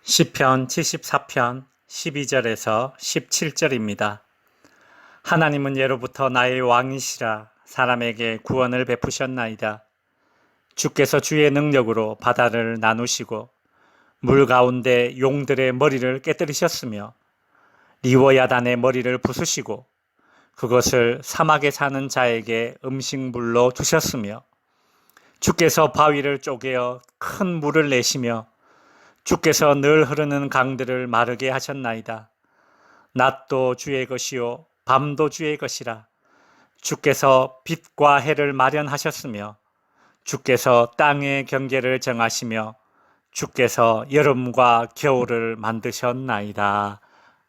시편 74편 12절에서 17절입니다. 하나님은 예로부터 나의 왕이시라 사람에게 구원을 베푸셨나이다. 주께서 주의 능력으로 바다를 나누시고 물 가운데 용들의 머리를 깨뜨리셨으며 리워야단의 머리를 부수시고 그것을 사막에 사는 자에게 음식물로 주셨으며 주께서 바위를 쪼개어 큰 물을 내시며 주께서 늘 흐르는 강들을 마르게 하셨나이다. 낮도 주의 것이요 밤도 주의 것이라. 주께서 빛과 해를 마련하셨으며 주께서 땅의 경계를 정하시며 주께서 여름과 겨울을 만드셨나이다.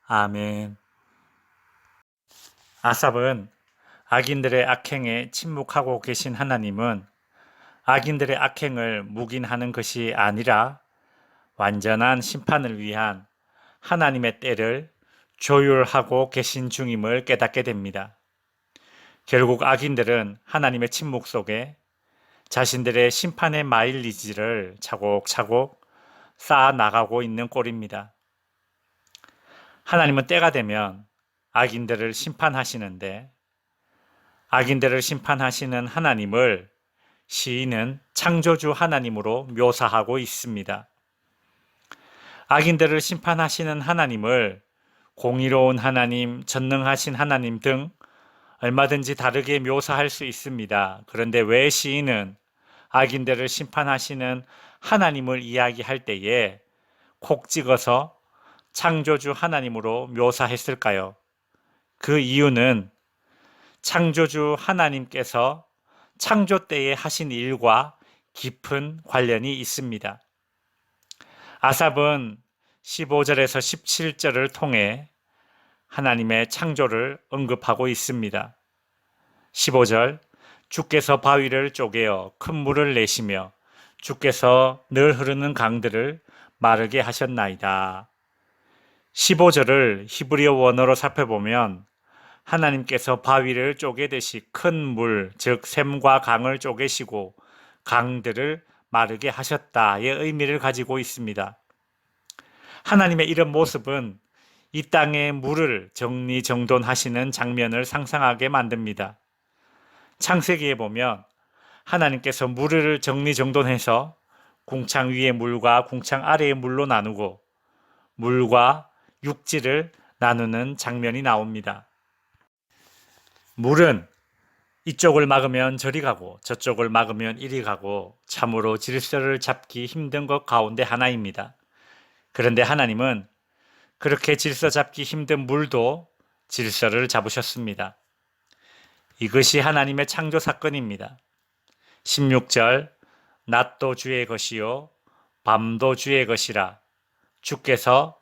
아멘. 아삽은 악인들의 악행에 침묵하고 계신 하나님은 악인들의 악행을 묵인하는 것이 아니라 완전한 심판을 위한 하나님의 때를 조율하고 계신 중임을 깨닫게 됩니다. 결국 악인들은 하나님의 침묵 속에 자신들의 심판의 마일리지를 차곡차곡 쌓아 나가고 있는 꼴입니다. 하나님은 때가 되면 악인들을 심판하시는데 악인들을 심판하시는 하나님을 시인은 창조주 하나님으로 묘사하고 있습니다. 악인들을 심판하시는 하나님을 공의로운 하나님, 전능하신 하나님 등 얼마든지 다르게 묘사할 수 있습니다. 그런데 왜 시인은 악인들을 심판하시는 하나님을 이야기할 때에 콕 찍어서 창조주 하나님으로 묘사했을까요? 그 이유는 창조주 하나님께서 창조 때에 하신 일과 깊은 관련이 있습니다. 아삽은 15절에서 17절을 통해 하나님의 창조를 언급하고 있습니다. 15절, 주께서 바위를 쪼개어 큰 물을 내시며 주께서 늘 흐르는 강들을 마르게 하셨나이다. 15절을 히브리어 원어로 살펴보면 하나님께서 바위를 쪼개듯이 큰 물, 즉 샘과 강을 쪼개시고 강들을 마르게 하셨다의 의미를 가지고 있습니다. 하나님의 이런 모습은 이 땅의 물을 정리정돈하시는 장면을 상상하게 만듭니다. 창세기에 보면 하나님께서 물을 정리정돈해서 궁창 위의 물과 궁창 아래의 물로 나누고 물과 육지를 나누는 장면이 나옵니다. 물은 이쪽을 막으면 저리 가고 저쪽을 막으면 이리 가고 참으로 질서를 잡기 힘든 것 가운데 하나입니다. 그런데 하나님은 그렇게 질서 잡기 힘든 물도 질서를 잡으셨습니다. 이것이 하나님의 창조 사건입니다. 16절, 낮도 주의 것이요 밤도 주의 것이라. 주께서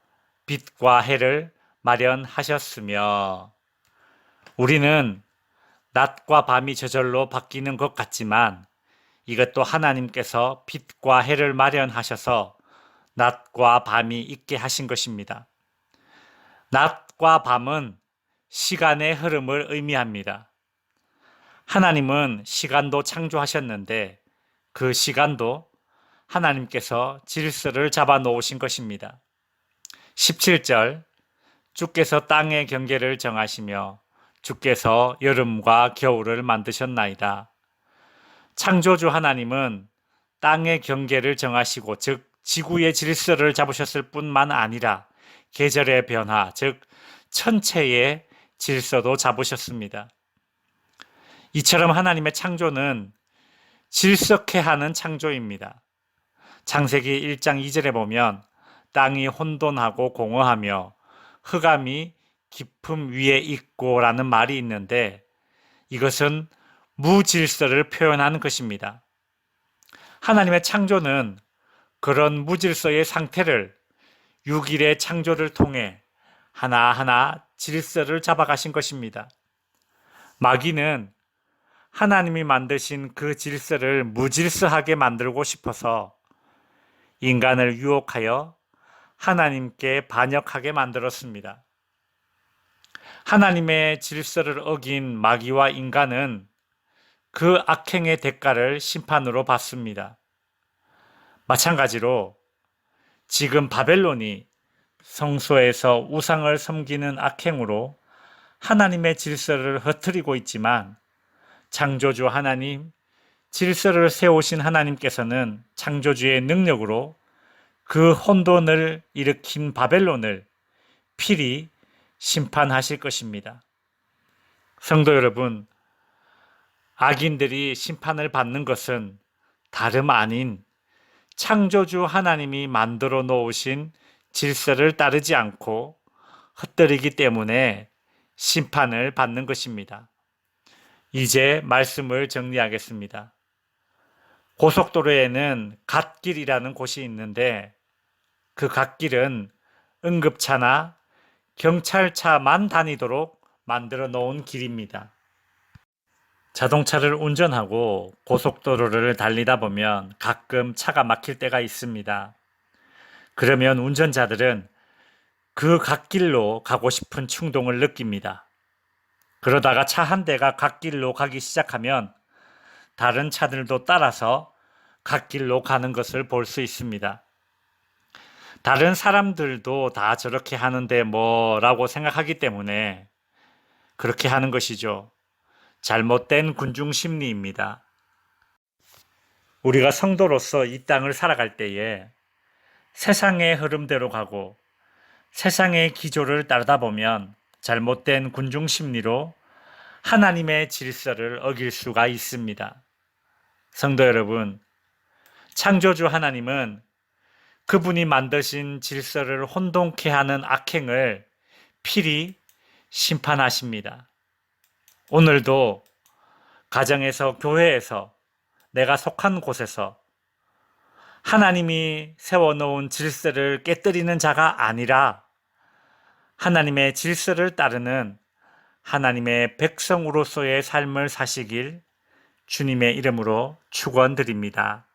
빛과 해를 마련하셨으며. 우리는 낮과 밤이 저절로 바뀌는 것 같지만 이것도 하나님께서 빛과 해를 마련하셔서 낮과 밤이 있게 하신 것입니다. 낮과 밤은 시간의 흐름을 의미합니다. 하나님은 시간도 창조하셨는데 그 시간도 하나님께서 질서를 잡아 놓으신 것입니다. 17절, 주께서 땅의 경계를 정하시며 주께서 여름과 겨울을 만드셨나이다. 창조주 하나님은 땅의 경계를 정하시고 즉 지구의 질서를 잡으셨을 뿐만 아니라 계절의 변화, 즉 천체의 질서도 잡으셨습니다. 이처럼 하나님의 창조는 질석해 하는 창조입니다. 창세기 1장 2절에 보면 땅이 혼돈하고 공허하며 흑암이 깊음 위에 있고 라는 말이 있는데 이것은 무질서를 표현하는 것입니다. 하나님의 창조는 그런 무질서의 상태를 6일의 창조를 통해 하나하나 질서를 잡아가신 것입니다. 마귀는 하나님이 만드신 그 질서를 무질서하게 만들고 싶어서 인간을 유혹하여 하나님께 반역하게 만들었습니다. 하나님의 질서를 어긴 마귀와 인간은 그 악행의 대가를 심판으로 받습니다. 마찬가지로 지금 바벨론이 성소에서 우상을 섬기는 악행으로 하나님의 질서를 흐트리고 있지만 창조주 하나님, 질서를 세우신 하나님께서는 창조주의 능력으로 그 혼돈을 일으킨 바벨론을 필히 심판하실 것입니다. 성도 여러분, 악인들이 심판을 받는 것은 다름 아닌 창조주 하나님이 만들어 놓으신 질서를 따르지 않고 헛되리기 때문에 심판을 받는 것입니다. 이제 말씀을 정리하겠습니다. 고속도로에는 갓길이라는 곳이 있는데 그 갓길은 응급차나 경찰차만 다니도록 만들어 놓은 길입니다. 자동차를 운전하고 고속도로를 달리다 보면 가끔 차가 막힐 때가 있습니다. 그러면 운전자들은 그 갓길로 가고 싶은 충동을 느낍니다. 그러다가 차 한 대가 갓길로 가기 시작하면 다른 차들도 따라서 갓길로 가는 것을 볼 수 있습니다. 다른 사람들도 다 저렇게 하는데 뭐라고 생각하기 때문에 그렇게 하는 것이죠. 잘못된 군중 심리입니다. 우리가 성도로서 이 땅을 살아갈 때에 세상의 흐름대로 가고 세상의 기조를 따르다 보면 잘못된 군중 심리로 하나님의 질서를 어길 수가 있습니다. 성도 여러분, 창조주 하나님은 그분이 만드신 질서를 혼돈케 하는 악행을 필히 심판하십니다. 오늘도 가정에서, 교회에서, 내가 속한 곳에서 하나님이 세워놓은 질서를 깨뜨리는 자가 아니라 하나님의 질서를 따르는 하나님의 백성으로서의 삶을 사시길 주님의 이름으로 축원드립니다.